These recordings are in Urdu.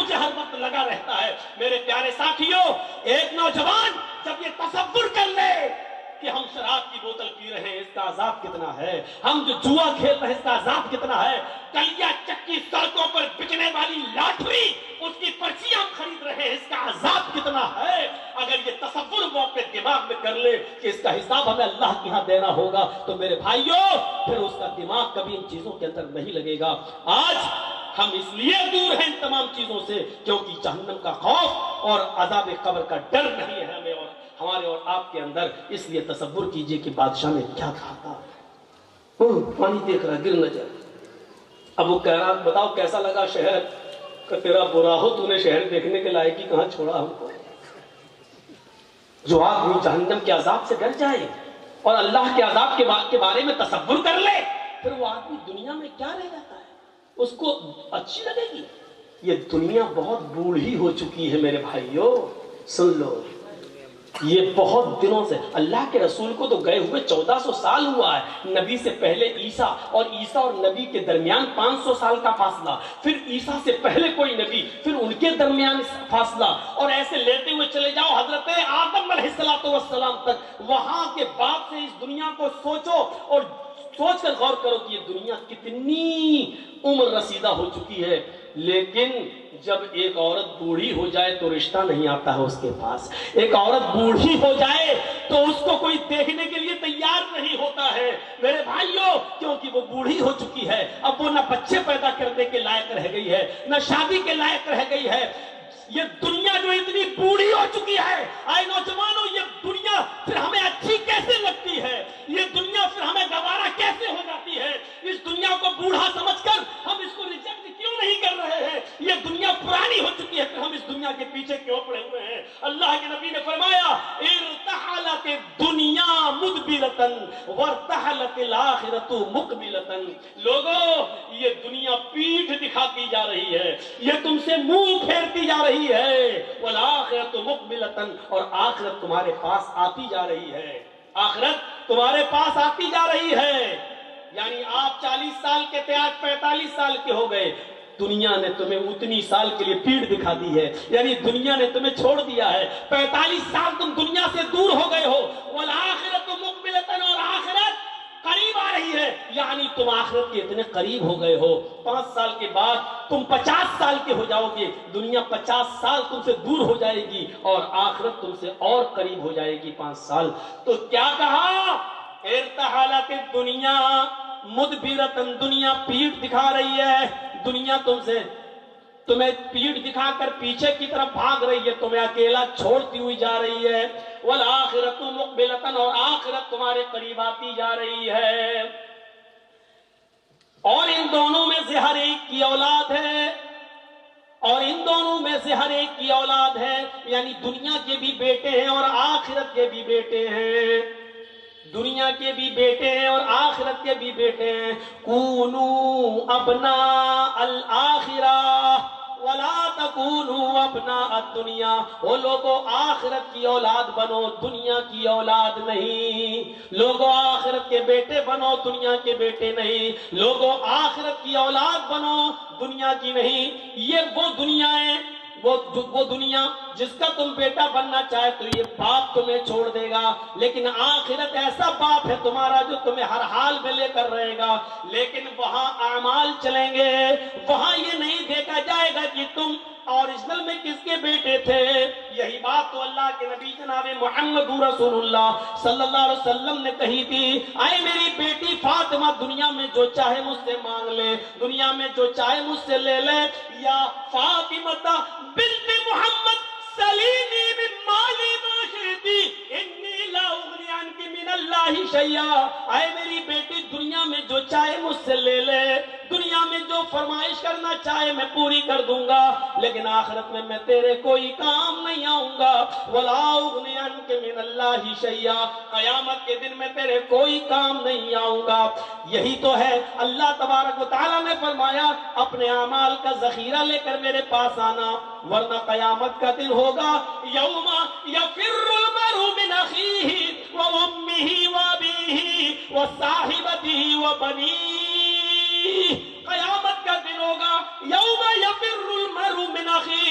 مجھے ہر وقت لگا رہتا ہے۔ میرے پیارے ساتھیوں، ایک نوجوان جب یہ تصور کر لے کہ ہم شراب کی بوتل پی رہے ہیں، اس کا عذاب کتنا ہے، ہم جو جوا کھیل رہے ہیں اس کا عذاب کتنا ہے، کلیا چکی سڑکوں پر بکنے والی لاٹری اس کی پرچیاں ہم خرید رہے ہیں، اس کا عذاب کتنا ہے، اگر یہ تصور وہ اپنے دماغ میں کر لے کہ اس کا حساب ہمیں اللہ کے ہاں دینا ہوگا، تو میرے بھائیوں پھر اس کا دماغ کبھی ان چیزوں کے اندر نہیں لگے گا۔ آج ہم اس لیے دور ہیں ان تمام چیزوں سے کیونکہ جہنم کا خوف اور عذاب قبر کا ڈر نہیں ہے ہمیں اور ہمارے اور آپ کے اندر۔ اس لیے تصور کیجئے کہ بادشاہ نے کیا کہا تھا، پانی دیکھ رہا گر نہ جائے۔ اب وہ کہہ رہا بتاؤ کیسا لگا شہر، کہ تیرا برا ہو، تو نے شہر دیکھنے کے لائق ہی کہاں چھوڑا ہم کو۔ جو آدمی جہنم کے عذاب سے ڈر جائے اور اللہ کے عذاب کے بارے میں تصور کر لے، پھر وہ آدمی دنیا میں کیا رہ جاتا ہے، اس کو اچھی لگے گی۔ یہ دنیا بہت بوڑھی ہو چکی ہے میرے بھائیوں، سن لو، یہ بہت دنوں سے اللہ کے رسول کو تو گئے ہوئے 1400 سال ہوا ہے، نبی سے پہلے عیسیٰ اور نبی کے درمیان 500 سال کا فاصلہ، پھر عیسیٰ سے پہلے کوئی نبی، پھر ان کے درمیان فاصلہ، اور ایسے لیتے ہوئے چلے جاؤ حضرت آدم علیہ السلام تک۔ وہاں کے بعد سے اس دنیا کو سوچو اور سوچ کر غور کرو کہ یہ دنیا کتنی عمر رسیدہ ہو چکی ہے، لیکن جب ایک عورت بوڑھی ہو جائے تو رشتہ نہیں آتا ہے اس کے پاس۔ ایک عورت بوڑھی ہو جائے تو اس کو کوئی دیکھنے کے لیے تیار نہیں ہوتا ہے میرے بھائیوں، کیونکہ وہ بوڑھی ہو چکی ہے، اب وہ نہ بچے پیدا کرنے کے لائق رہ گئی ہے، نہ شادی کے لائق رہ گئی ہے۔ یہ دنیا جو اتنی بوڑھی ہو چکی ہے، آئے نوجوانوں، یہ دنیا پھر ہمیں اچھی کیسے لگتی ہے، یہ دنیا پھر ہمیں گوارا کیسے ہو جاتی ہے؟ اس دنیا کو بوڑھا سمجھ کر ہم اس کو ریجیکٹ کیوں نہیں کر رہے ہیں؟ یہ دنیا پرانی ہو چکی ہے، پھر ہم اس دنیا کے پیچھے کیوں پڑے ہوئے ہیں؟ اللہ کے نبی نے فرمایا ارتحلت الدنیا مدبرتن وارتحلت الآخرۃ مقبلتن۔ لوگوں، یہ دنیا پیٹھ دکھاتی جا رہی ہے، یہ تم سے منہ پھیرتی جا رہی ہے، والآخرۃ مقبلتن، اور آخرت تمہارے پاس آتی جا رہی ہے، آخرت تمہارے پاس آتی جا رہی ہے۔ یعنی آپ 40 سال کے تھے، آج 45 سال کے ہو گئے، دنیا نے تمہیں اتنی سال کے لیے پیڑ دکھا دی ہے، یعنی دنیا نے تمہیں چھوڑ دیا ہے، 45 سال تم دنیا سے دور ہو گئے ہو، والآخرۃ مقبلتن، اور آخرت قریب آ رہی ہے، یعنی تم آخرت کے اتنے قریب ہو گئے ہو، 5 سال کے بعد تم 50 سال کے ہو جاؤ گے، دنیا 50 سال تم سے دور ہو جائے گی اور آخرت تم سے اور قریب ہو جائے گی 5 سال۔ تو کیا کہا؟ ارتحلت الدنیا مدبرتن، دنیا پیٹھ دکھا رہی ہے، دنیا تمہیں پیٹھ دکھا کر پیچھے کی طرف بھاگ رہی ہے، تمہیں اکیلا چھوڑتی ہوئی جا رہی ہے، والآخرۃ مقبلتن، اور آخرت تمہارے قریب آتی جا رہی ہے، اور ان دونوں میں سے ہر ایک کی اولاد ہے، اور ان دونوں میں سے ہر ایک کی اولاد ہے، یعنی دنیا کے بھی بیٹے ہیں اور آخرت کے بھی بیٹے ہیں، دنیا کے بھی بیٹے ہیں اور آخرت کے بھی بیٹے ہیں۔ کونو ابناء الآخرہ ولا تکونوا ابناء الدنیا، وہ لوگوں آخرت کی اولاد بنو، دنیا کی اولاد نہیں، لوگوں آخرت کے بیٹے بنو، دنیا کے بیٹے نہیں، لوگوں آخرت کی اولاد بنو، دنیا کی نہیں۔ یہ وہ دنیا ہے، وہ دنیا جس کا تم بیٹا بننا چاہے تو یہ باپ تمہیں چھوڑ دے گا، لیکن آخرت ایسا باپ ہے تمہارا جو تمہیں ہر حال میں لے کر رہے گا، لیکن وہاں اعمال چلیں گے، وہاں یہ نہیں دیکھا جائے گا کہ تم اوریجنل میں کس کے بیٹے تھے۔ یہی بات تو اللہ کے نبی جناب محمد رسول اللہ صلی اللہ علیہ وسلم نے کہی تھی، اے میری بیٹی فاطمہ، دنیا میں جو چاہے مجھ سے مانگ لے، دنیا میں جو چاہے مجھ سے لے لے، یا فاطمہ بنت محمد سلینی من مالی ما شئتی انی لا اغنی عنک من اللہ شیئا، اے میری بیٹی دنیا میں جو چاہے مجھ سے لے لے، دنیا میں جو فرمائش کرنا چاہے میں پوری کر دوں گا، لیکن آخرت میں تیرے کوئی کام نہیں آؤں گا، ولا اغنی عنک من اللہ شیئا، قیامت کے دن میں تیرے کوئی کام نہیں آؤں گا۔ یہی تو ہے اللہ تبارک و تعالیٰ نے فرمایا اپنے اعمال کا ذخیرہ لے کر میرے پاس آنا، ورنہ قیامت کا دن ہوگا یوم یفر المرء من اخیہ وامہ وابیہ وصاحبتہ وبنیہ، قیامت کا دن ہوگا یوم یفر المرء من اخیہ،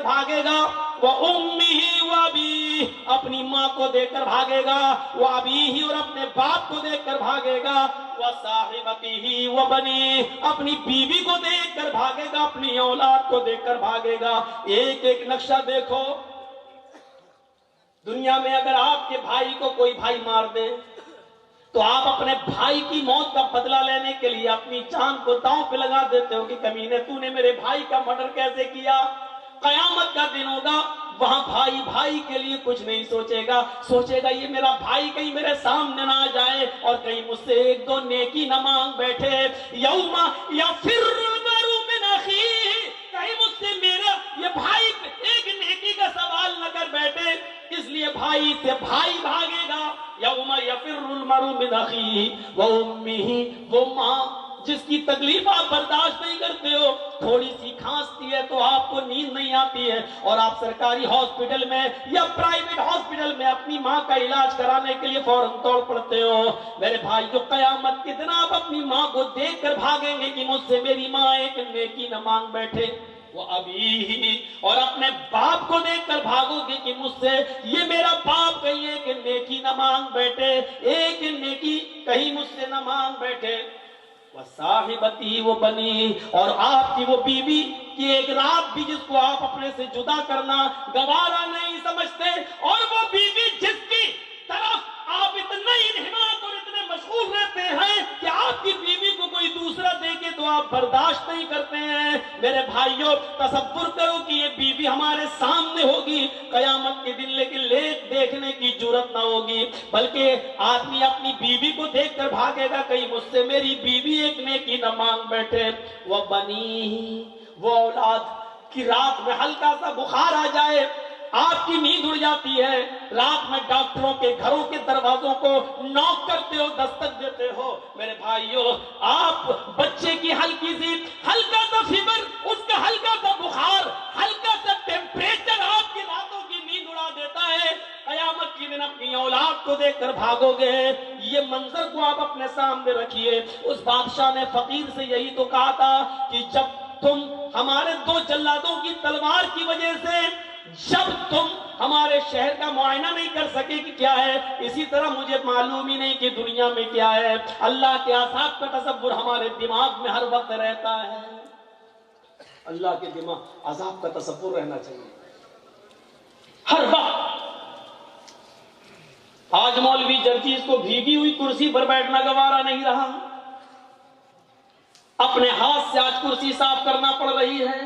بھاگے گا، وَأُمِّهِ وَأَبِيهِ اپنی ماں کو دیکھ کر بھاگے گا، وَأَبِيهِ اور اپنے باپ کو دیکھ کر بھاگے گا، وَصَاحِبَتِهِ وَبَنِيهِ اپنی بیوی کو دیکھ کر بھاگے گا، اپنی اولاد کو دیکھ کر بھاگے گا۔ ایک ایک نقشہ دیکھو۔ دنیا میں اگر آپ کے بھائی کو کوئی بھائی مار دے تو آپ اپنے بھائی کی موت کا بدلہ لینے کے لیے اپنی جان کو داؤں پہ لگا دیتے ہو کہ کمینے تو نے میرے بھائی کا مرڈر کیسے کیا۔ قیامت کا دن ہوگا، وہاں بھائی بھائی کے لیے کچھ نہیں سوچے گا، سوچے گا یہ میرا بھائی کہیں میرے سامنے نہ آ جائے اور کہیں مجھ سے ایک دو نیکی نہ مانگ بیٹھے۔ یوم یفر المرء من اخیہ کہیں مجھ سے میرا یہ بھائی ایک نیکی کا سوال نہ کر بیٹھے، اس لیے بھائی سے بھائی بھاگے گا۔ یوم یفر المرء من اخیہ وامہ وہ ماں جس کی تکلیف آپ برداشت نہیں کرتے ہو، تھوڑی سی کھانستی ہے تو آپ کو نیند نہیں آتی ہے اور آپ سرکاری ہاسپٹل میں یا پرائیویٹ ہاسپٹل میں اپنی ماں کا علاج کرانے کے لیے فوراً دوڑ پڑتے ہو۔ میرے بھائی جو قیامت کے دن آپ اپنی ماں کو دیکھ کر بھاگیں گے کہ مجھ سے میری ماں ایک نیکی نہ مانگ بیٹھے، وہ ابھی اور اپنے باپ کو دیکھ کر بھاگو گے کہ مجھ سے یہ میرا باپ کہیں ایک نیکی نہ مانگ بیٹھے، ایک نیکی کہیں مجھ سے نہ مانگ بیٹھے۔ وصاحبتی وہ بنی اور آپ کی وہ بیوی کی ایک رات بھی جس کو آپ اپنے سے جدا کرنا گوارا نہیں سمجھتے، اور وہ بیوی جس کی طرف آپ اتنے انہماک اور اتنے مشغول رہتے ہیں کہ آپ کی بیوی کو کوئی دوسرا دیکھے تو آپ برداشت نہیں کرتے ہیں۔ میرے بھائیوں تصور کرو کہ یہ بیوی ہمارے سامنے ہوگی قیامت کے دن، لیکن دیکھنے کی جرت نہ ہوگی، بلکہ آدمی اپنی بیوی کو دیکھ کر بھاگے گا کہیں مجھ سے میری بیوی ایک نیکی نہ مانگ بیٹھے۔ وہ بنی وہ اولاد کی رات میں ہلکا سا بخار آ جائے، آپ کی نیند اڑ جاتی ہے، رات میں ڈاکٹروں کے گھروں کے دروازوں کو نوک کرتے ہو، دستک دیتے ہو۔ میرے بھائیوں آپ بچے کی ہلکا سا فیور، اس کا ہلکا سا بخار، ہلکا سا ٹیمپریچر آپ کی راتوں کی نیند اڑا دیتا ہے۔ قیامت کے دن اپنی اولاد کو دیکھ کر بھاگو گے۔ یہ منظر کو آپ اپنے سامنے رکھیے۔ اس بادشاہ نے فقیر سے یہی تو کہا تھا کہ جب تم ہمارے دو جلادوں کی تلوار کی وجہ سے جب تم ہمارے شہر کا معائنہ نہیں کر سکے کہ کیا ہے، اسی طرح مجھے معلوم ہی نہیں کہ دنیا میں کیا ہے۔ اللہ کے عذاب کا تصور ہمارے دماغ میں ہر وقت رہتا ہے۔ اللہ کے دماغ عذاب کا تصور رہنا چاہیے ہر وقت۔ آج مولوی جرجیز کو بھیگی ہوئی کرسی پر بیٹھنا گوارا نہیں رہا، اپنے ہاتھ سے آج کرسی صاف کرنا پڑ رہی ہے۔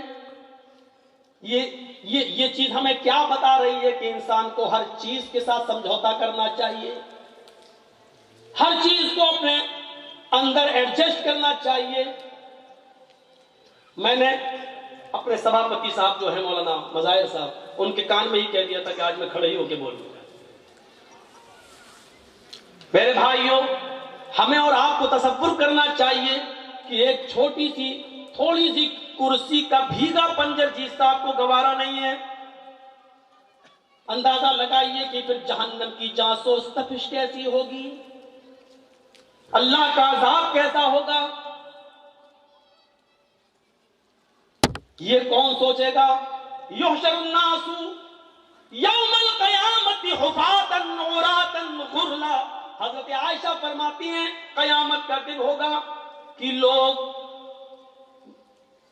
یہ چیز ہمیں کیا بتا رہی ہے کہ انسان کو ہر چیز کے ساتھ سمجھوتا کرنا چاہیے، ہر چیز کو اپنے اندر ایڈجسٹ کرنا چاہیے۔ میں نے اپنے سبھاپتی صاحب جو ہے مولانا مظاہر صاحب، ان کے کان میں ہی کہہ دیا تھا کہ آج میں کھڑے ہی ہو کے بولوں گا۔ میرے بھائیوں ہمیں اور آپ کو تصور کرنا چاہیے کہ ایک چھوٹی سی تھوڑی سی کرسی کا بھیگا پنجر جس آپ کو گوارا نہیں ہے، اندازہ لگائیے کہ پھر جہنم کی جاسوس تپش کیسی ہوگی، اللہ کا عذاب کیسا ہوگا۔ یہ کون سوچے گا؟ یحشر الناس یوم القیامت حفاۃ عراۃ غرلا۔ حضرت عائشہ فرماتی ہیں قیامت کا دن ہوگا کہ لوگ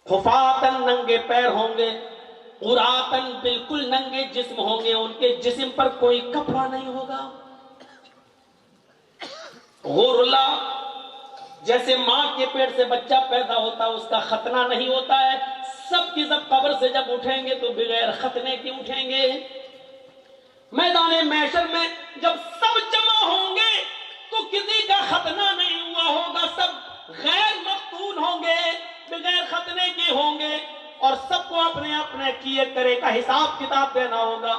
حفاۃً ننگے پیر ہوں گے، عراۃً بالکل ننگے جسم ہوں گے، ان کے جسم پر کوئی کپڑا نہیں ہوگا۔ غرلا جیسے ماں کے پیٹ سے بچہ پیدا ہوتا ہے اس کا ختنہ نہیں ہوتا ہے، سب کی سب قبر سے جب اٹھیں گے تو بغیر ختنے کے اٹھیں گے۔ میدان محشر میں جب سب جمع ہوں گے تو کسی کا ختنہ نہیں ہوا ہوگا، سب غیر مختون ہوں گے، بغیر ختنے کے ہوں گے، اور سب کو اپنے اپنے کیے کرے کا حساب کتاب دینا ہوگا۔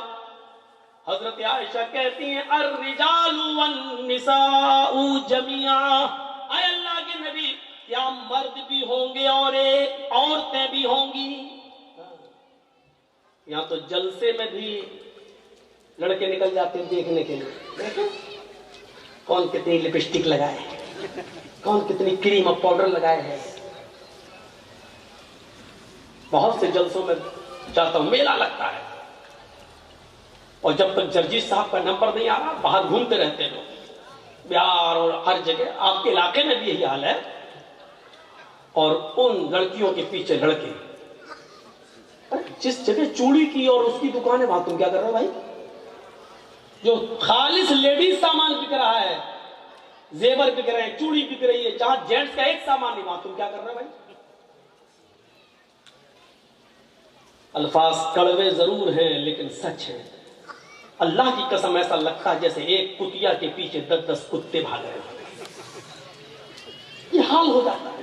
حضرت عائشہ کہتی ہیں الرجال والنساء جميعا، اے اللہ کے نبی کیا مرد بھی ہوں گے اور عورتیں بھی ہوں گی؟ یہاں تو جلسے میں بھی لڑکے نکل جاتے ہیں دیکھنے کے لیے، دیکھیں کون کتنی لپسٹک لگائے ہے، کون کتنی کریم اور پاؤڈر لگائے ہے۔ بہت سے جلسوں میں چاہتا ہوں میلہ لگتا ہے، اور جب تک جرجیت صاحب کا نمبر نہیں آ رہا باہر گھومتے رہتے لوگ، بہار اور ہر جگہ، آپ کے علاقے میں بھی یہی حال ہے. اور ان لڑکیوں کے پیچھے لڑکے، جس جگہ چوڑی کی اور اس کی دکان ہے وہاں تم کیا کر رہے ہو بھائی؟ جو خالص لیڈیز سامان بک رہا ہے، زیور بک رہے ہیں، چوڑی بک رہی ہے، جہاں جینٹس کا ایک سامان نہیں وہاں تم کیا کر رہے ہو بھائی؟ الفاظ کڑوے ضرور ہیں لیکن سچ ہیں. اللہ کی قسم ایسا لگتا ہے جیسے ایک کتیا کے پیچھے 10 کتے بھاگ رہے ہیں. یہ حال ہو جاتا ہے.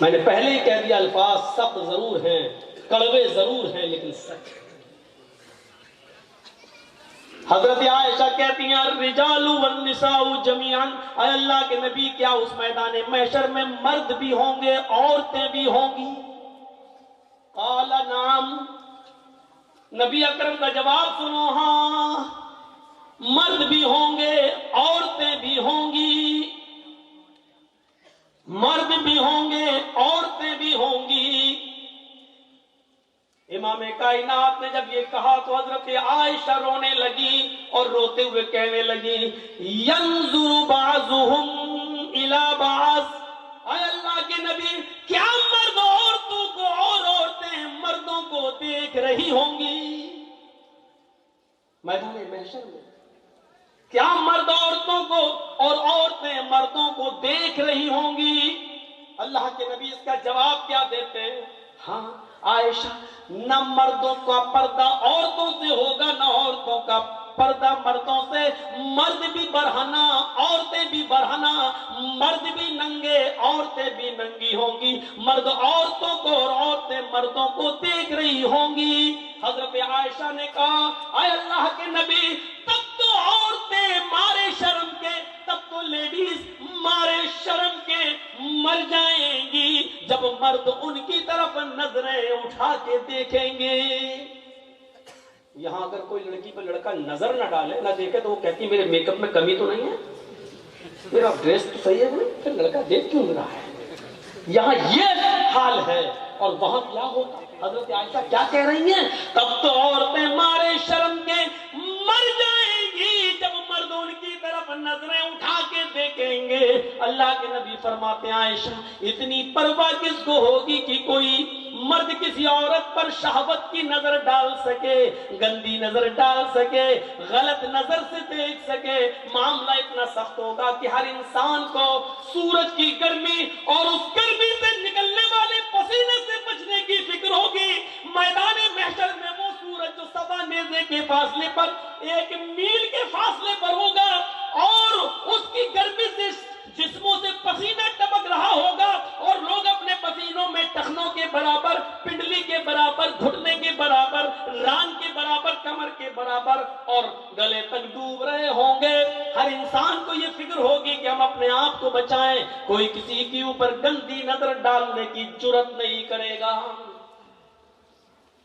میں نے پہلے ہی کہہ دیا الفاظ سخت ضرور ہیں، کڑوے ضرور ہیں لیکن سچ. حضرت عائشہ کہتی ہیں الرجال والنساء جميعا، اے اللہ کے نبی کیا اس میدان محشر میں مرد بھی ہوں گے عورتیں بھی ہوں گی؟ قال نعم، نبی اکرم کا جواب سنو، ہاں مرد بھی ہوں گے عورتیں بھی ہوں گی، مرد بھی ہوں گے عورتیں بھی ہوں گی. امام کائنات نے جب یہ کہا تو حضرت عائشہ رونے لگی اور روتے ہوئے کہنے لگی ینظر بعضهم الی بعض، اے اللہ کے نبی کیا مرد عورتوں کو اور عورتیں مردوں کو دیکھ رہی ہوں گی میدان محشر میں؟ کیا مرد عورتوں کو اور عورتیں مردوں کو دیکھ رہی ہوں گی؟ اللہ کے نبی اس کا جواب کیا دیتے ہیں؟ ہاں عائشہ، نہ مردوں کا پردہ عورتوں سے ہوگا نہ عورتوں کا پردہ مردوں سے. مرد بھی برہنہ عورتیں بھی برہنہ، مرد بھی ننگے عورتیں بھی ننگی ہوں گی، مرد عورتوں کو اور عورتیں مردوں کو دیکھ رہی ہوں گی. حضرت عائشہ نے کہا اے اللہ کے نبی تب تو عورتیں مارے شرم کے، تب تو لیڈیز مارے شرم کے مر جائیں گی جب مرد ان کی طرف نظریں اٹھا کے دیکھیں گے. یہاں اگر کوئی لڑکی پہ لڑکا نظر نہ ڈالے نہ دیکھے تو وہ کہتی میرے میک اپ میں کمی تو نہیں ہے، میرا ڈریس تو صحیح ہے نہیں، پھر لڑکا دیکھ کیوں رہا ہے؟ یہاں یہ حال ہے. اور وہاں کیا ہوتا؟ حضرت عائشہ کیا کہہ رہی ہیں؟ تب تو عورتیں مارے شرم کے مر جائیں گی جب مرد ان کی طرف نظریں اٹھا کے دیکھیں گے. اللہ کے نبی فرماتے ہیں عائشہ اتنی پرواہ کس کو ہوگی کہ کوئی مرد کسی عورت پر شہوت کی نظر ڈال سکے، گندی نظر ڈال سکے، غلط نظر سے دیکھ سکے. معاملہ اتنا سخت ہوگا کہ ہر انسان کو سورج کی گرمی اور اس گرمی سے نکلنے والے پسینے سے بچنے کی فکر ہوگی. میدان محشر میں وہ سورج جو 1.25 نیزے کے فاصلے پر 1 میل کے فاصلے پر ہوگا اور اس کی گرمی سے جسموں سے پسینہ ٹپک رہا ہوگا اور لوگ اپنے پسینوں میں ٹخنوں کے برابر، پنڈلی کے برابر، گھٹنے کے برابر، ران کے برابر، کمر کے برابر اور گلے تک ڈوب رہے ہوں گے. ہر انسان کو یہ فکر ہوگی کہ ہم اپنے آپ کو بچائیں، کوئی کسی کے اوپر گندی نظر ڈالنے کی جرات نہیں کرے گا.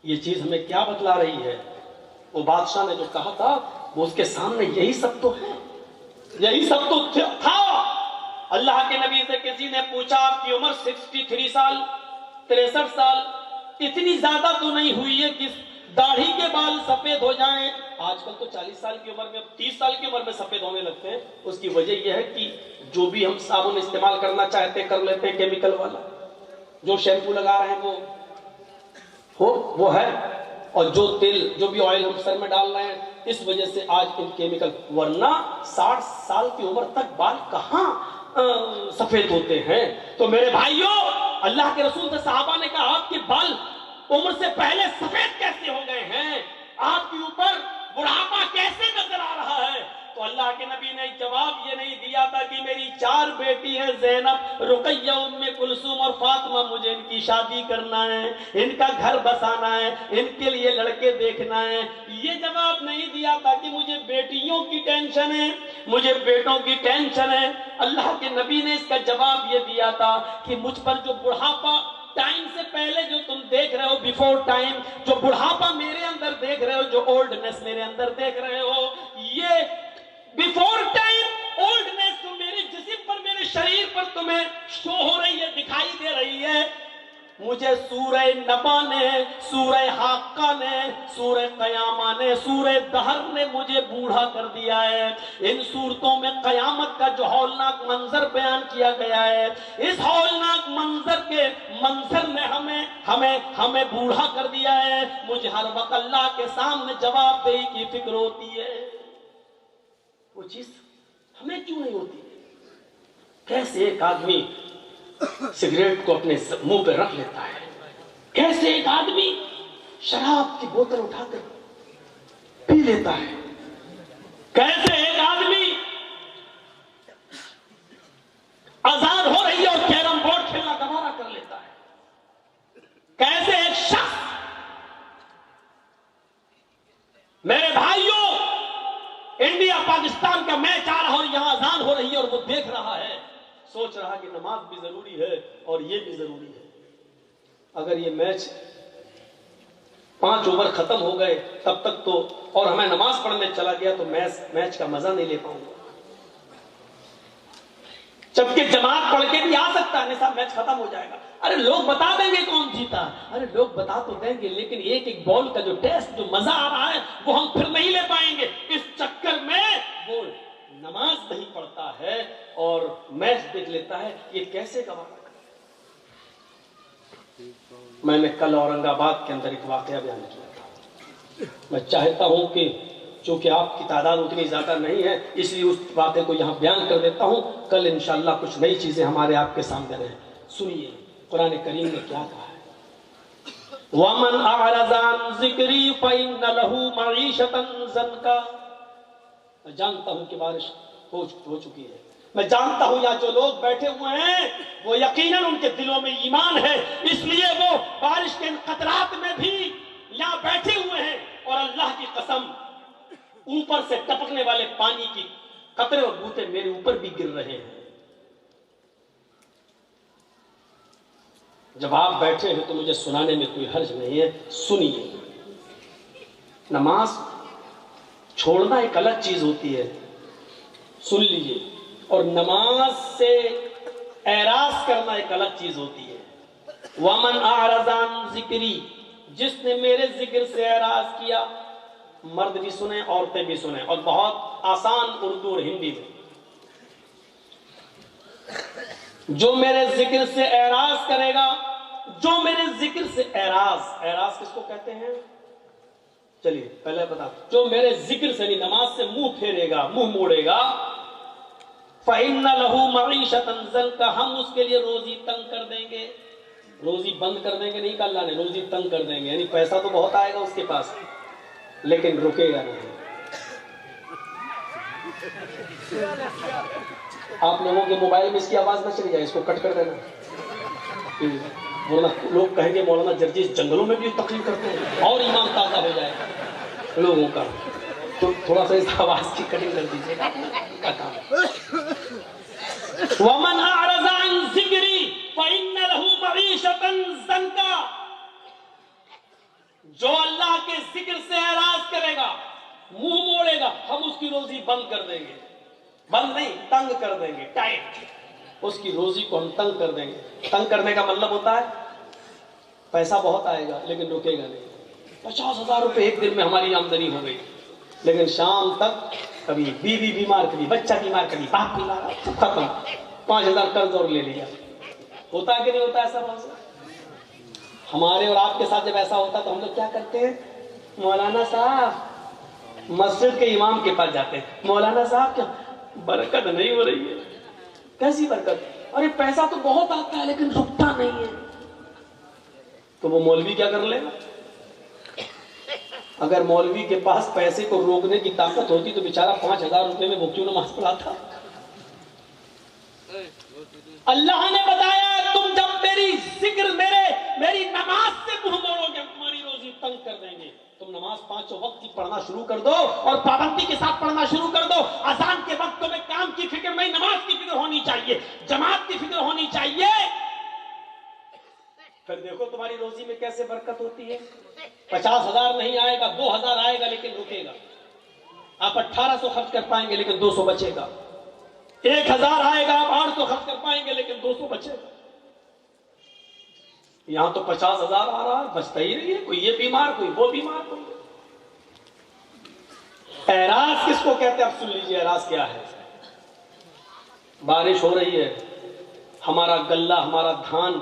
یہ چیز ہمیں کیا بتلا رہی ہے؟ وہ بادشاہ نے جو کہا تھا وہ اس کے سامنے یہی سب تو ہے، یہی سب تو تھا. اللہ کے نبی سے کسی نے پوچھا آپ کی عمر 63 سال 63 سال اتنی زیادہ تو نہیں ہوئی ہے کہ داڑھی کے بال سفید ہو جائیں؟ آج کل تو 40 سال کی عمر میں 30 سال کی عمر میں سفید ہونے لگتے ہیں. اس کی وجہ یہ ہے کہ جو بھی ہم صابن استعمال کرنا چاہتے کر لیتے ہیں کیمیکل والا، جو شیمپو لگا رہے ہیں وہ ہے، اور جو تیل جو بھی آئل ہم سر میں ڈال رہے ہیں اس وجہ سے آج ان کیمیکل. ورنہ 60 سال کی عمر تک بال کہاں سفید ہوتے ہیں؟ تو میرے بھائیوں اللہ کے رسول سے صحابہ نے کہا آپ کے بال عمر سے پہلے سفید کیسے ہو گئے ہیں؟ آپ کے اوپر بڑھاپا کیسے نظر آ رہا ہے؟ تو اللہ کے نبی نے جواب یہ نہیں دیا تھا کہ میری 4 بیٹی ہیں زینب، رقیہ، ام کلثوم اور فاطمہ، مجھے ان کی شادی کرنا ہے، ان کا گھر بسانا ہے، ان کے لیے لڑکے دیکھنا ہے. یہ جواب نہیں دیا تھا کہ مجھے بیٹیوں کی ٹینشن ہے، مجھے بیٹوں کی ٹینشن ہے. اللہ کے نبی نے اس کا جواب یہ دیا تھا کہ مجھ پر جو بڑھاپا ٹائم سے پہلے جو تم دیکھ رہے ہو، بیفور ٹائم جو بڑھاپا میرے اندر دیکھ رہے ہو، جو اولڈنس میرے اندر دیکھ رہے ہو، یہ بیفور ٹائم اولڈنس تو میرے جسم پر، میرے شریر پر تمہیں شو ہو رہی ہے، دکھائی دے رہی ہے. مجھے سورہ نبا نے، سورہ حاقہ نے، سورہ قیامہ نے، سورہ دہر نے مجھے بوڑھا کر دیا ہے۔ ان سورتوں میں قیامت کا جو ہولناک منظر بیان کیا گیا ہے، اس ہولناک منظر نے ہمیں بوڑھا کر دیا ہے۔ مجھے ہر وقت اللہ کے سامنے جواب دہی کی فکر ہوتی ہے۔ وہ چیز ہمیں کیوں نہیں ہوتی؟ کیسے ایک آدمی سگریٹ کو اپنے منہ پہ رکھ لیتا ہے، کیسے ایک آدمی شراب کی بوتل اٹھا کر پی لیتا ہے، کیسے ایک آدمی اذان ہو رہی ہے اور کیرم بورڈ کھیلنا گوارا کر لیتا ہے، کیسے ایک شخص، میرے بھائیوں، انڈیا پاکستان کا میچ آ رہا اور یہاں اذان ہو رہی ہے اور وہ دیکھ رہا ہے، سوچ رہا کہ نماز بھی ضروری ہے اور یہ بھی ضروری ہے۔ اگر یہ میچ 5 اوور ختم ہو گئے تب تک تو، اور ہمیں نماز پڑھنے چلا گیا تو میچ کا مزہ نہیں لے پاؤں گا، جبکہ جماعت پڑھ کے بھی آ سکتا ہے، صاحب میچ ختم ہو جائے گا، ارے لوگ بتا دیں گے کون جیتا، ارے لوگ بتا تو دیں گے، لیکن ایک بال کا جو ٹیسٹ، جو مزہ آ رہا ہے وہ ہم پھر نہیں لے پائیں گے۔ اس چکر میں وہ نماز نہیں پڑھتا ہے اور میچ دیکھ لیتا ہے، یہ کیسے گوارا کرے؟ میں نے کل اورنگ آباد کے اندر ایک واقعہ بیان کیا تھا، میں چاہتا ہوں کہ چونکہ آپ کی تعداد اتنی زیادہ نہیں ہے اس لیے اس واقعے کو یہاں بیان کر دیتا ہوں، کل انشاءاللہ کچھ نئی چیزیں ہمارے آپ کے سامنے رہیں۔ سنیے قرآن کریم نے کیا کہا ہے، وَمَنْ أَعْرَضَ عَنْ ذِكْرِي فَإِنَّ لَهُ مَعِيشَةً ضَنْكًا۔ میں جانتا ہوں کہ بارش ہو چکی ہے، میں جانتا ہوں یہاں جو لوگ بیٹھے ہوئے ہیں وہ یقیناً ان کے دلوں میں ایمان ہے، اس لیے وہ بارش کے ان قطرات میں بھی یہاں بیٹھے ہوئے ہیں، اور اللہ کی قسم اوپر سے ٹپکنے والے پانی کی قطرے اور بوتے میرے اوپر بھی گر رہے ہیں۔ جب آپ بیٹھے ہیں تو مجھے سنانے میں کوئی حرج نہیں ہے، سنیے۔ نماز چھوڑنا ایک الگ چیز ہوتی ہے، سن لیجئے، اور نماز سے اعراض کرنا ایک الگ چیز ہوتی ہے۔ وَمَنْ أَعْرَضَ عَنْ ذِكْرِي، جس نے میرے ذکر سے اعراض کیا، مرد بھی سنیں عورتیں بھی سنیں، اور بہت آسان اردو اور ہندی میں، جو میرے ذکر سے اعراض کرے گا، جو میرے ذکر سے اعراض کس کو کہتے ہیں؟ چلیے پہلے بتا، جو میرے ذکر سے نہیں، نماز سے منہ پھیرے گا، منہ موڑے گا، فَإِنَّ لَهُ مَعِيشَةً ضَنْكًا، ہم اس کے لیے روزی تنگ کر دیں گے۔ روزی بند کر دیں گے نہیں کہا اللہ نے، روزی تنگ کر دیں گے، یعنی پیسہ تو بہت آئے گا اس کے پاس لیکن رکے گا نہیں۔ آپ لوگوں کے موبائل میں اس کی آواز نہ چلی جائے، اس کو کٹ کر دینا، ورنہ لوگ کہیں گے مولانا جرجیس جنگلوں میں بھی تقریر کرتے ہیں، اور ایمان تازہ ہو جائے گا لوگوں کا، تو تھوڑا سا اس آواز کی کٹنگ کر دیجیے گا۔ وَمَنْ أَعْرَضَ عَنْ ذِكْرِي فَإِنَّ لَهُ مَعِيشَةً ضَنْكًا، جو اللہ کے ذکر سے اعراض کرے گا، منہ موڑے گا، ہم اس کی روزی بند کر دیں گے، بند نہیں تنگ کر دیں گے، ٹائٹ، اس کی روزی کو ہم تنگ کر دیں گے۔ تنگ کرنے کا مطلب ہوتا ہے پیسہ بہت آئے گا لیکن رکے گا نہیں۔ 50,000 روپے ایک دن میں ہماری آمدنی ہو گئی، لیکن شام تک کبھی بیوی بیمار، کبھی بچہ بیمار، کبھی باپ بیمار، ختم، 5,000 قرض اور لے لیا۔ ہوتا ہے کہ نہیں ہوتا ایسا بہت؟ ہمارے اور آپ کے ساتھ جب ایسا ہوتا تو ہم لوگ کیا کرتے ہیں؟ مولانا صاحب، مسجد کے امام کے پاس جاتے ہیں، مولانا صاحب کیا برکت نہیں ہو رہی ہے؟ کیسی برکت؟ ارے پیسہ تو بہت آتا ہے لیکن رکتا نہیں ہے۔ تو وہ مولوی کیا کر لے گا؟ اگر مولوی کے پاس پیسے کو روکنے کی طاقت ہوتی تو بیچارہ 5,000 روپے میں وہ کیوں نماز پڑھاتا؟ اللہ نے بتایا تم جب میری ذکر، میری نماز سے منہ موڑو گے، تمہاری روزی تنگ کر دیں گے۔ تم نماز 5 وقت کی پڑھنا شروع کر دو اور پابندی کے ساتھ پڑھنا شروع کر دو۔ اذان کے وقت میں کام کی فکر نہیں، نماز کی فکر ہونی چاہیے، جماعت کی فکر ہونی چاہیے، پھر دیکھو تمہاری روزی میں کیسے برکت ہوتی ہے۔ 50,000 نہیں آئے گا، 2,000 آئے گا لیکن رکے گا۔ آپ 1,800 خرچ کر پائیں گے لیکن 200 بچے گا۔ 1,000 آئے گا، آپ 800 خرچ کر پائیں گے لیکن 200 بچے گا۔ یہاں تو 50,000 آ رہا ہے، بچتا ہی نہیں ہے، کوئی یہ بیمار کوئی وہ بیمار کوئی۔ اعراض کس کو کہتے ہیں؟ اب سن لیجیے اعراض کیا ہے۔ بارش ہو رہی ہے، ہمارا غلہ ہمارا دھان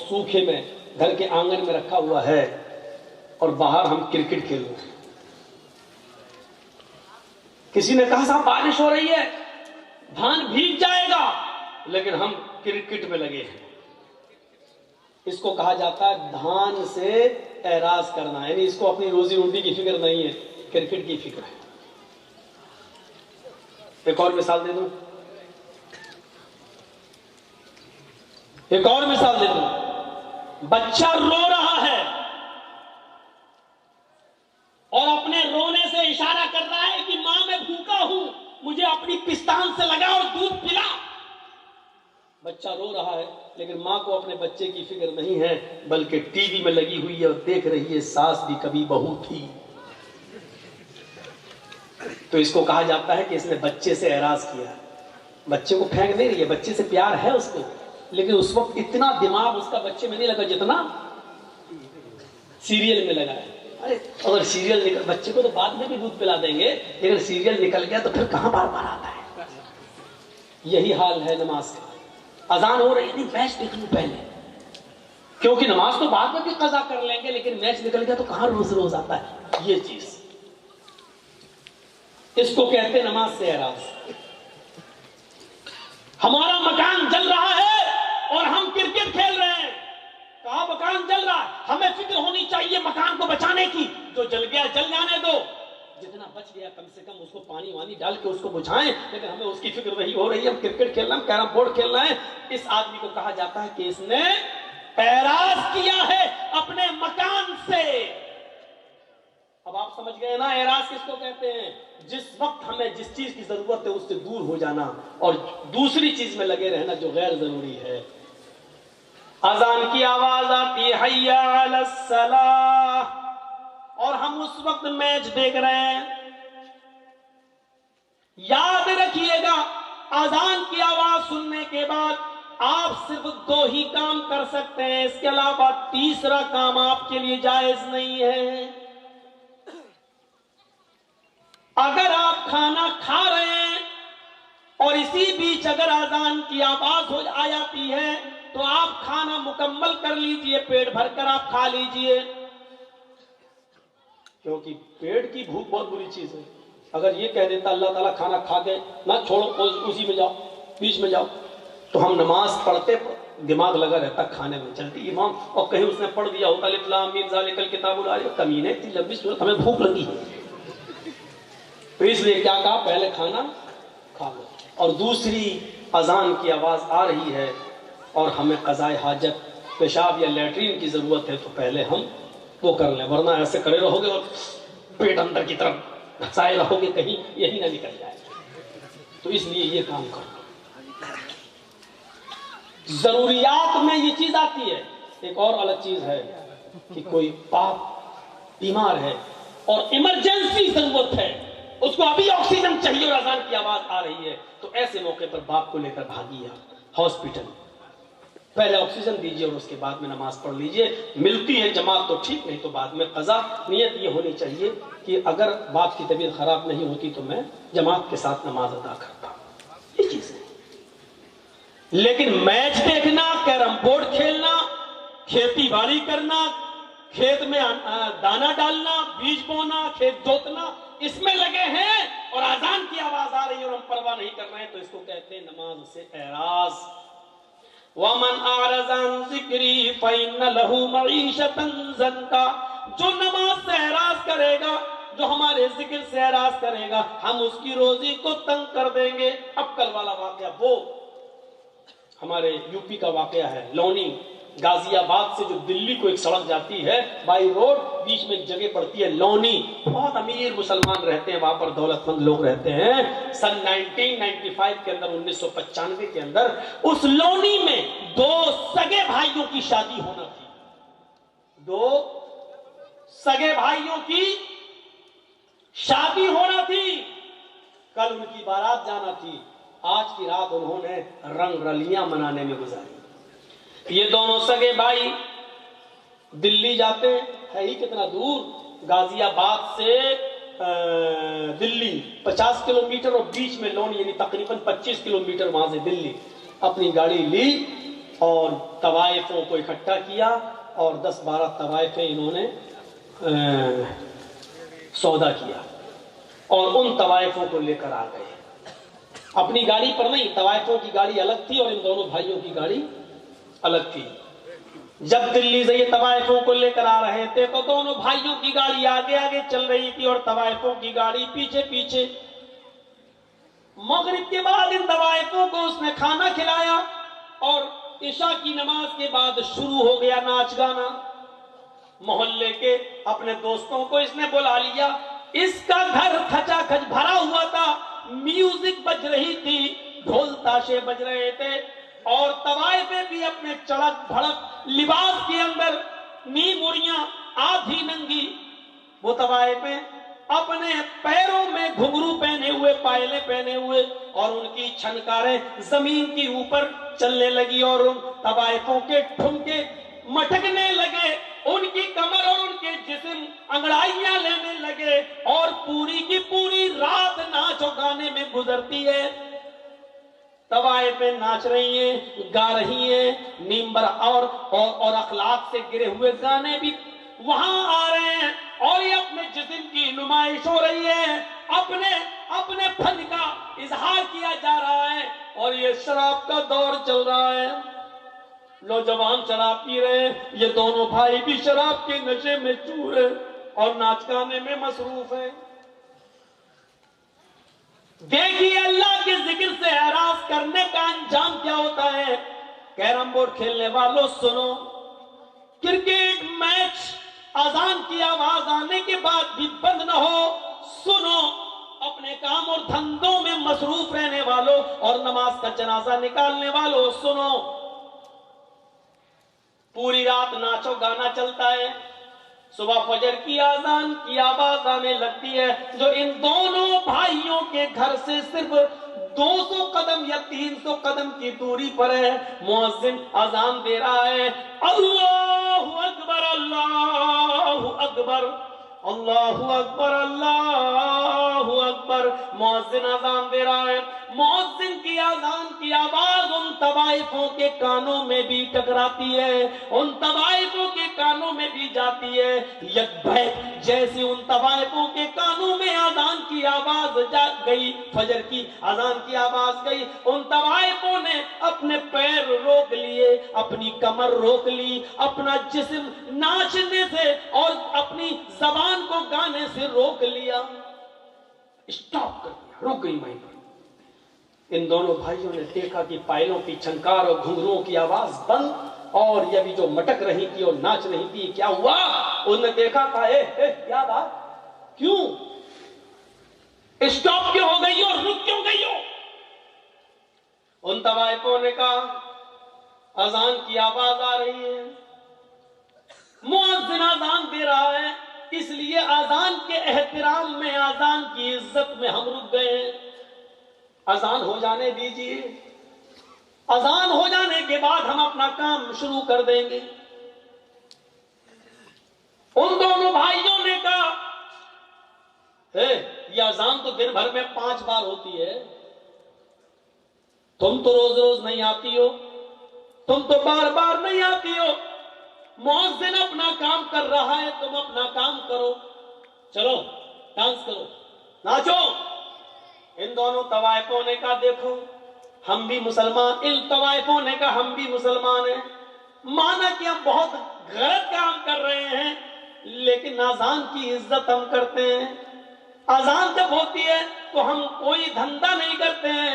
سوکھے میں گھر کے آنگن میں رکھا ہوا ہے اور باہر ہم کرکٹ کھیل رہے ہیں۔ کسی نے کہا صاحب بارش ہو رہی ہے دھان بھیگ جائے گا، لیکن ہم کرکٹ میں لگے ہیں۔ اس کو کہا جاتا ہے دھان سے اعراض کرنا، یعنی اس کو اپنی روزی روٹی کی فکر نہیں ہے، کرکٹ کی فکر ہے۔ ایک اور مثال دے دوں، ایک اور مثال دے دوں۔ بچہ رو رہا ہے اور اپنے رونے سے اشارہ کر رہا ہے کہ ماں میں بھوکا ہوں، مجھے اپنی پستان سے لگا اور دودھ پلا۔ بچہ رو رہا ہے لیکن ماں کو اپنے بچے کی فکر نہیں ہے، بلکہ ٹی وی میں لگی ہوئی ہے اور دیکھ رہی ہے ساس بھی کبھی بہو تھی۔ تو اس کو کہا جاتا ہے کہ اس نے بچے سے اعراض کیا۔ بچے کو پھینک نہیں رہی ہے، بچے سے پیار ہے اس کو، لیکن اس وقت اتنا دماغ اس کا بچے میں نہیں لگا جتنا سیریل میں لگا ہے۔ ارے اگر سیریل نکل، بچے کو تو بعد میں بھی دودھ پلا دیں گے، لیکن سیریل نکل گیا تو پھر کہاں بار بار آتا ہے۔ یہی حال ہے نماز کا۔ اذان ہو رہی نہیں، میچ دیکھ لوں پہلے، کیونکہ نماز تو بعد میں بھی قضا کر لیں گے، لیکن میچ نکل گیا تو کہاں روز روز آتا ہے۔ یہ چیز اس کو کہتے ہیں نماز سے اعراض۔ ہمارا مکان جل رہا ہے اور ہم کرکٹ کھیل رہے ہیں۔ کہاں مکان جل رہا ہے؟ ہمیں فکر ہونی چاہیے مکان کو بچانے کی۔ جو جل گیا جل جانے دو، جتنا بچ گیا کم سے کم اس کو پانی وانی ڈال کے اس کو بجھائیں، لیکن ہمیں اس کی فکر نہیں ہو رہی ہے۔ ہم کرکٹ کھیل رہے ہیں، کیرم بورڈ کھیل رہے ہیں۔ اس آدمی کو کہا جاتا ہے کہ اس نے اعراض کیا ہے اپنے مکان سے۔ اب آپ سمجھ گئے نا اعراض کس کو کہتے ہیں؟ جس وقت ہمیں جس چیز کی ضرورت ہے اس سے دور ہو جانا اور دوسری چیز میں لگے رہنا جو غیر ضروری ہے۔ اذان کی آواز آتی ہے حی علی الصلاۃ، اور ہم اس وقت میچ دیکھ رہے ہیں۔ یاد رکھیے گا اذان کی آواز سننے کے بعد آپ صرف 2 ہی کام کر سکتے ہیں، اس کے علاوہ تیسرا کام آپ کے لیے جائز نہیں ہے۔ اگر آپ کھانا کھا رہے ہیں اور اسی بیچ اگر اذان کی آواز ہو جاتی ہے تو آپ کھانا مکمل کر لیجئے، پیٹ بھر کر آپ کھا لیجئے، کیونکہ پیٹ کی بھوک بہت بری چیز ہے۔ اگر یہ کہہ دیتا اللہ تعالیٰ کھانا کھا کے نہ چھوڑو اسی میں جاؤ، بیچ میں جاؤ، تو ہم نماز پڑھتے دماغ لگا رہتا کھانے میں، چلتی امام اور کہیں اس نے پڑھ دیا ہوتا الف لام میم ذالک الکتاب لا ریب، کمینے اتنی لمبی سورت ہمیں بھوک لگی ہے، تو اس لیے کیا کہا پہلے کھانا کھا لو۔ اور دوسری اذان کی آواز آ رہی ہے اور ہمیں قضاء حاجت پیشاب یا لیٹرین کی ضرورت ہے تو پہلے ہم وہ کر لیں، ورنہ ایسے کرے رہو گے اور پیٹ اندر کی طرف دھسائے رہو گے کہیں یہی نہ نکل جائے۔ تو اس لیے یہ کام کرو۔ ضروریات میں یہ چیز آتی ہے۔ ایک اور الگ چیز ہے کہ کوئی باپ بیمار ہے اور ایمرجنسی ضرورت ہے، اس کو ابھی آکسیجن چاہیے اور اذان کی آواز آ رہی ہے، تو ایسے موقع پر باپ کو لے کر بھاگیے ہاسپٹل، پہلے آکسیجن دیجیے اور اس کے بعد میں نماز پڑھ لیجیے۔ ملتی ہے جماعت تو ٹھیک، نہیں تو بعد میں قضا۔ نیت یہ ہونی چاہیے کہ اگر باپ کی طبیعت خراب نہیں ہوتی تو میں جماعت کے ساتھ نماز ادا کرتا ہوں۔ یہ چیز ہے، لیکن میچ دیکھنا، کیرم بورڈ کھیلنا، کھیتی باڑی کرنا، کھیت میں دانا ڈالنا، بیج بونا، کھیت جوتنا، اس میں لگے ہیں اور اذان کی آواز آ رہی ہے اور ہم پرواہ نہیں کر رہے ہیں، تو اس کو کہتے ہیں نماز سے اعراض۔ وَمَنْ أَعْرَضَ عَنْ ذِكْرِي فَإِنَّ لَهُ مَعِيشَةً ضَنْكَ، جو نماز سے اعراض کرے گا، جو ہمارے ذکر سے اعراض کرے گا، ہم اس کی روزی کو تنگ کر دیں گے۔ اب کل والا واقعہ وہ ہمارے یو پی کا واقعہ ہے، لونی غازی آباد سے جو دلی کو ایک سڑک جاتی ہے بائی روڈ، بیچ میں ایک جگہ پڑتی ہے لونی، بہت امیر مسلمان رہتے ہیں وہاں پر، دولت مند لوگ رہتے ہیں۔ سن 1995 کے اندر، 1995 کے اندر اس لونی میں 2 سگے بھائیوں کی شادی ہونا تھی، 2 سگے بھائیوں کی شادی ہونا تھی، کل ان کی بارات جانا تھی، آج کی رات انہوں نے رنگ رلیاں منانے میں گزاری۔ یہ دونوں سگے بھائی دلی جاتے ہیں، ہے ہی کتنا دور، غازی آباد سے دلی 50 کلومیٹر اور بیچ میں لون، یعنی تقریباً 25 کلومیٹر وہاں سے دلی۔ اپنی گاڑی لی اور طوائفوں کو اکٹھا کیا اور 10-12 طوائفیں انہوں نے سودا کیا اور ان طوائفوں کو لے کر آ گئے۔ اپنی گاڑی پر نہیں، طوائفوں کی گاڑی الگ تھی اور ان دونوں بھائیوں کی گاڑی الگ تھی۔ جب دلی سے یہ طوائفوں کو لے کر آ رہے تھے تو دونوں بھائیوں کی گاڑی آگے آگے چل رہی تھی اور طوائفوں کی گاڑی پیچھے پیچھے۔ مغرب کے بعد ان طوائفوں کو اس نے کھانا کھلایا اور عشاء کی نماز کے بعد شروع ہو گیا ناچ گانا۔ محلے کے اپنے دوستوں کو اس نے بلا لیا، اس کا گھر کھچا کھچ بھرا ہوا تھا، میوزک بج رہی تھی، ڈھول تاشے بج رہے تھے اور طوائفیں بھی اپنے چڑک بھڑک لباس کے اندر، نیم اڑیاں آدھی ننگی، وہ طوائفیں اپنے پیروں میں گھنگرو پہنے ہوئے، پائلے پہنے ہوئے اور ان کی چھنکاریں زمین کی اوپر چلنے لگی اور ان طوائفوں کے ٹھمکے مٹکنے لگے، ان کی کمر اور ان کے جسم انگڑائیاں لینے لگے اور پوری کی پوری رات ناچ و گانے میں گزرتی ہے۔ طوائفیں ناچ رہی ہیں، گا رہی ہیں، نیمبر اور اخلاق سے گرے ہوئے گانے بھی وہاں آ رہے ہیں اور یہ اپنے جسم کی نمائش ہو رہی ہے، اپنے فن کا اظہار کیا جا رہا ہے اور یہ شراب کا دور چل رہا ہے۔ نوجوان شراب پی رہے ہیں، یہ دونوں بھائی بھی شراب کے نشے میں چور ہیں اور ناچ گانے میں مصروف ہیں۔ دیکھیے اللہ کے ذکر سے اعراض کرنے کا انجام کیا ہوتا ہے۔ کیرم بورڈ کھیلنے والوں سنو، کرکٹ میچ اذان کی آواز آنے کے بعد بھی بند نہ ہو، سنو۔ اپنے کام اور دھندوں میں مصروف رہنے والوں اور نماز کا جنازہ نکالنے والوں سنو، پوری رات ناچو گانا چلتا ہے، صبح فجر کی اذان کی آواز آنے لگتی ہے جو ان دونوں بھائیوں کے گھر سے صرف 200 قدم یا 300 قدم کی دوری پر ہے۔ مؤذن اذان دے رہا ہے، اللہ اکبر اللہ اکبر اللہ اکبر اللہ اکبر۔ مؤذن اذان دے رہا ہے، مؤذن کی اذان کی آواز ان طوائفوں کے کانوں میں بھی ٹکراتی ہے، ان طوائفوں کے کانوں میں بھی جاتی ہے۔ یک بیک جیسے ان طوائفوں کے کانوں میں اذان کی آواز گئی، فجر کی اذان کی آواز گئی، ان طوائفوں نے اپنے پیر روک لیے، اپنی کمر روک لی، اپنا جسم ناچنے سے اور اپنی زبان کو گانے سے روک لیا، اسٹاپ کر دیا، رک گئی وہیں پر۔ ان دونوں بھائیوں نے دیکھا کہ پائلوں کی چھنکار اور گھنگروؤں کی آواز بند اور یہ بھی جو مٹک رہی تھی اور ناچ رہی تھی، کیا ہوا؟ انہوں نے دیکھا، کہا کیا بات، کیوں اسٹاپ کیوں ہو گئی اور رک کیوں گئی ہو؟ ان طوائفوں نے کہا اذان کی آواز آ رہی ہے، مؤذن اذان دے رہا ہے، اس لیے اذان کے احترام میں، اذان کی عزت میں ہم رک گئے ہیں، اذان ہو جانے دیجیے، اذان ہو جانے کے بعد ہم اپنا کام شروع کر دیں گے۔ ان دونوں بھائیوں نے کہا یہ اذان تو دن بھر میں 5 بار ہوتی ہے، تم تو روز روز نہیں آتی ہو، تم تو بار بار نہیں آتی ہو، مؤذن اپنا کام کر رہا ہے، تم اپنا کام کرو، چلو ڈانس کرو، ناچو۔ ان دونوں طوائفوں نے کہا دیکھو ہم بھی مسلمان، ان طوائفوں نے کہا ہم بھی مسلمان ہیں، مانا کہ ہم بہت غلط کام کر رہے ہیں لیکن اذان کی عزت ہم کرتے ہیں، اذان جب ہوتی ہے تو ہم کوئی دھندا نہیں کرتے ہیں،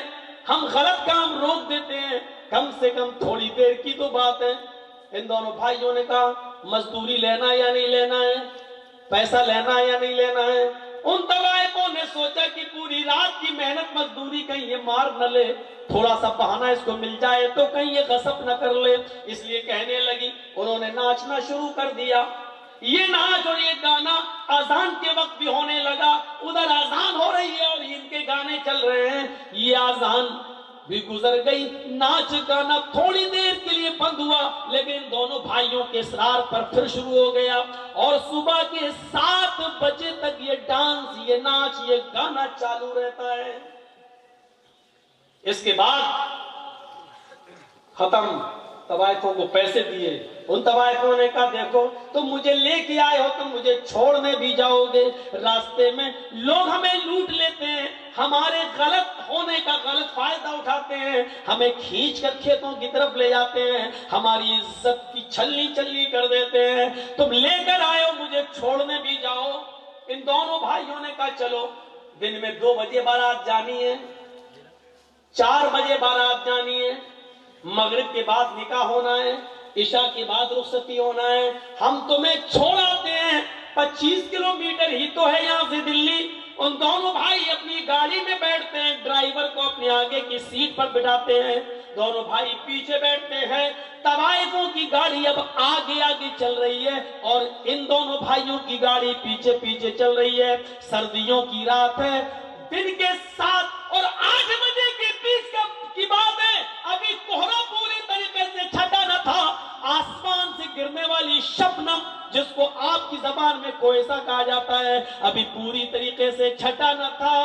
ہم غلط کام روک دیتے ہیں، کم سے کم تھوڑی دیر کی تو بات ہے۔ ان دونوں بھائیوں نے کہا مزدوری لینا یا نہیں لینا ہے، پیسہ لینا یا نہیں لینا ہے۔ ان طوائفوں نے سوچا کہ پوری رات کی محنت مزدوری کہیں یہ مار نہ لے، تھوڑا سا بہانہ اس کو مل جائے تو کہیں یہ غصب نہ کر لے، اس لیے کہنے لگی، انہوں نے ناچنا شروع کر دیا۔ یہ ناچ اور یہ گانا اذان کے وقت بھی ہونے لگا، ادھر اذان ہو رہی ہے اور ان کے گانے چل رہے ہیں۔ یہ اذان بھی گزر گئی، ناچ گانا تھوڑی دیر کے لیے بند ہوا، لیکن دونوں بھائیوں کے اصرار پر پھر شروع ہو گیا، اور صبح کے 7 بجے تک یہ ڈانس، یہ ناچ، یہ گانا چالو رہتا ہے۔ اس کے بعد ختم، طوائفوں کو پیسے دیے، ان طوائفوں نے کہا دیکھو تم مجھے لے کے آئے ہو، تم مجھے چھوڑنے بھی جاؤ گے، راستے میں لوگ ہمیں لوٹ لیتے ہیں، ہمارے غلط ہونے کا غلط فائدہ اٹھاتے ہیں، ہمیں کھینچ کر کھیتوں کی طرف لے جاتے ہیں، ہماری عزت کی چھلنی چھلنی کر دیتے ہیں، تم لے کر آئے ہو، مجھے چھوڑنے بھی جاؤ۔ ان دونوں بھائیوں نے کہا چلو، دن میں 2 بجے بارات جانی ہے، 4 بجے بارات جانی ہے، مغرب کے بعد نکاح ہونا ہے، عشاء کے بعد رخصتی ہونا ہے، ہم تمہیں چھوڑ آتے ہیں، 25 کلومیٹر ہی تو ہے یہاں سے دلی۔ ان دونوں بھائی اپنی گاڑی میں بیٹھتے ہیں، ڈرائیور کو اپنے آگے کی سیٹ پر بٹھاتے ہیں، دونوں بھائی پیچھے بیٹھتے ہیں، طوائفوں کی گاڑی اب آگے آگے چل رہی ہے اور ان دونوں بھائیوں کی گاڑی پیچھے پیچھے چل رہی ہے۔ سردیوں کی رات ہے، دن کے 7 اور 8 بجے کے بیچ کی بات ہے، ابھی کوہرا پوری طریقے سے چھٹا نہ تھا، آسمان سے گرنے والی شبنم جس کو آپ کی زبان میں کوئسا کہا جاتا ہے، ابھی پوری طریقے سے چھٹا نہ تھا۔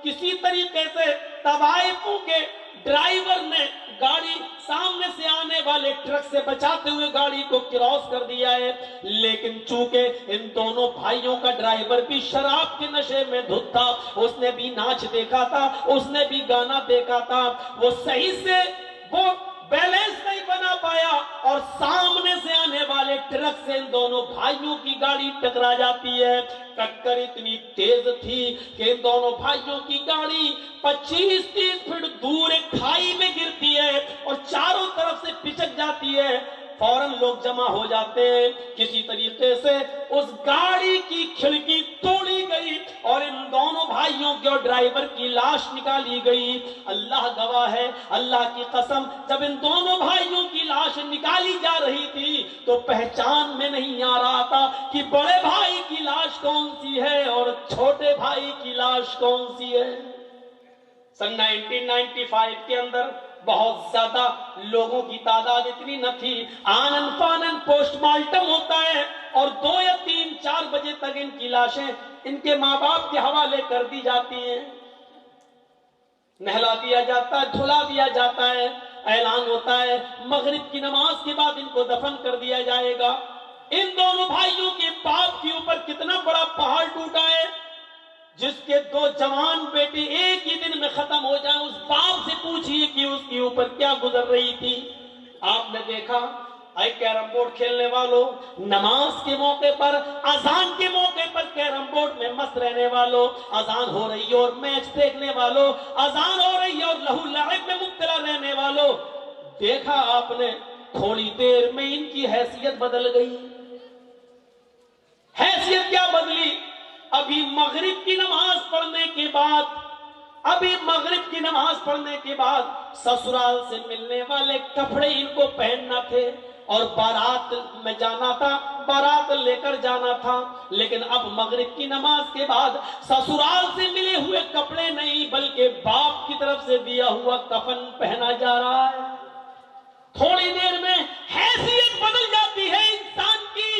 کسی طریقے سے طوائفوں کے ڈرائیور نے گاڑی سامنے سے آنے والے ٹرک سے بچاتے ہوئے گاڑی کو کراس کر دیا ہے، لیکن چونکہ ان دونوں بھائیوں کا ڈرائیور بھی شراب کے نشے میں دھت تھا، اس نے بھی ناچ دیکھا تھا، اس نے بھی گانا دیکھا تھا، وہ صحیح سے وہ بیلنس نہیں بنا پایا اور سامنے سے آنے والے ٹرک سے ان دونوں بھائیوں کی گاڑی ٹکرا جاتی ہے۔ ٹکر اتنی تیز تھی کہ ان دونوں بھائیوں کی گاڑی 25-30 فٹ دور ایک کھائی میں گرتی ہے اور چاروں طرف سے پچک جاتی ہے۔ فوراً لوگ جمع ہو جاتے ہیں، کسی طریقے سے اس گاڑی کی کھڑکی توڑی گئی اور ان دونوں بھائیوں کے اور ڈرائیور کی لاش نکالی گئی۔ اللہ گواہ ہے، اللہ کی قسم، جب ان دونوں بھائیوں کی لاش نکالی جا رہی تھی تو پہچان میں نہیں آ رہا تھا کہ بڑے بھائی کی لاش کون سی ہے اور چھوٹے بھائی کی لاش کون سی ہے۔ سن 1995 کے اندر بہت زیادہ لوگوں کی تعداد اتنی نہ تھی، آنن فانن پوسٹ مارٹم ہوتا ہے اور 2 یا 3 4 بجے تک ان کی لاشیں ان کے ماں باپ کے حوالے کر دی جاتی ہیں، نہلا دیا جاتا ہے، دھلا دیا جاتا ہے، اعلان ہوتا ہے مغرب کی نماز کے بعد ان کو دفن کر دیا جائے گا۔ ان دونوں بھائیوں کے باپ کے اوپر کتنا بڑا پہاڑ ٹوٹا ہے، جس کے 2 جوان بیٹے ایک ہی دن میں ختم ہو جائیں، اس باپ سے پوچھئے کہ اس کے اوپر کیا گزر رہی تھی۔ آپ نے دیکھا اے کیرم بورڈ کھیلنے والوں، نماز کے موقع پر، اذان کے موقع پر کیرم بورڈ میں مست رہنے والوں، اذان ہو رہی ہے اور میچ دیکھنے والوں، اذان ہو رہی ہے اور لہو لعب میں مبتلا رہنے والوں، دیکھا آپ نے تھوڑی دیر میں ان کی حیثیت بدل گئی۔ حیثیت کیا بدلی؟ ابھی مغرب کی نماز پڑھنے کے بعد سسرال سے ملنے والے کپڑے ان کو پہننا تھے اور بارات میں جانا تھا، بارات لے کر جانا تھا، لیکن اب مغرب کی نماز کے بعد سسرال سے ملے ہوئے کپڑے نہیں بلکہ باپ کی طرف سے دیا ہوا کفن پہنا جا رہا ہے۔ تھوڑی دیر میں حیثیت بدل جاتی ہے انسان کی۔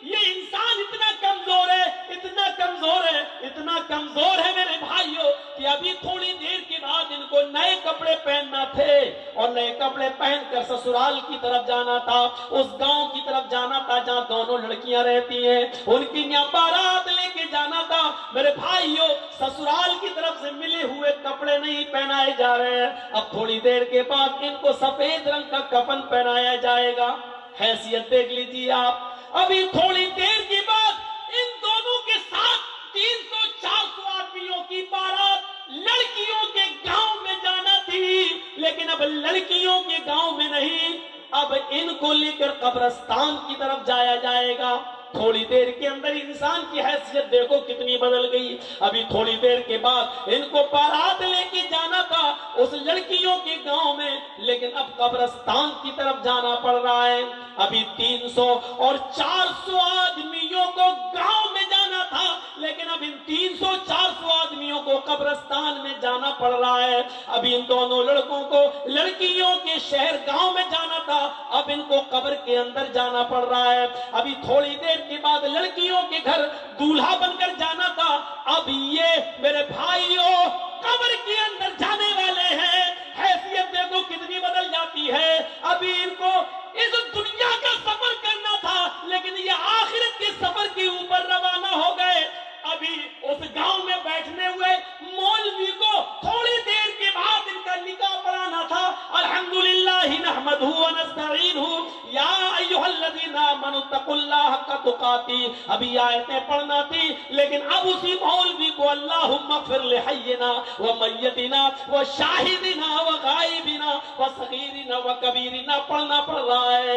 یہ انسان اتنا کمزور ہے، اتنا کمزور ہے، اتنا کمزور ہے میرے بھائیوں کہ ابھی تھوڑی دیر کے بعد ان کو نئے کپڑے پہننا تھے اور نئے کپڑے پہن کر سسرال کی طرف جانا تھا، اس گاؤں کی طرف جانا تھا جہاں دونوں لڑکیاں رہتی ہیں، ان کی یہاں بارات لے کے جانا تھا۔ میرے بھائیوں، سسرال کی طرف سے ملے ہوئے کپڑے نہیں پہنائے جا رہے ہیں، اب تھوڑی دیر کے بعد ان کو سفید رنگ کا کفن پہنایا جائے گا۔ حیثیت دیکھ لیجیے آپ، ابھی تھوڑی دیر کے بعد ان دونوں کے ساتھ 300-400 آدمیوں کی بارات لڑکیوں کے گاؤں میں جانا تھی، لیکن اب لڑکیوں کے گاؤں میں نہیں، اب ان کو لے کر قبرستان کی طرف جایا جائے گا۔ تھوڑی دیر کے اندر انسان کی حیثیت دیکھو کتنی بدل گئی۔ ابھی تھوڑی دیر کے بعد ان کو بارات لے کے جانا تھا اس لڑکیوں کے گاؤں میں، لیکن اب قبرستان کی طرف جانا پڑ رہا ہے۔ ابھی 300 اور 400 آدمیوں کو گاؤں میں جانا تھا، لیکن اب ان 300-400 آدمیوں کو قبر قبرستان میں جانا پڑ رہا ہے. ابھی ان دونوں لڑکوں کو لڑکیوں کے شہر گاؤں میں جانا تھا, اب ان کو قبر کے اندر جانا پڑ رہا ہے. ابھی تھوڑی دیر کے بعد لڑکیوں کے گھر دولہا بن کر جانا تھا. اب یہ میرے بھائیوں قبر کے اندر جانے والے ہیں. حیثیت دیکھو کتنی بدل جاتی ہے. ابھی ان کو اس دنیا کا سفر کرنا تھا, لیکن یہ آخرت کے سفر کے اوپر روانہ ہو گئے. ابھی اس گاؤں میں بیٹھنے ہوئے مولوی کو تھوڑی دیر کے بعد ان کا نکاح پڑھانا تھا. الحمدللہ نحمدہ ونستعینہ یا ایھا الذین آمنوا اتقوا اللہ حق تقاتہ. ابھی آیتیں پڑھنا تھی, لیکن اب اسی مولوی کو اللہم اغفر لحینا ومیتنا وشاہدنا وغائبنا وصغیرنا وکبیرنا پڑھنا پڑ رہا ہے.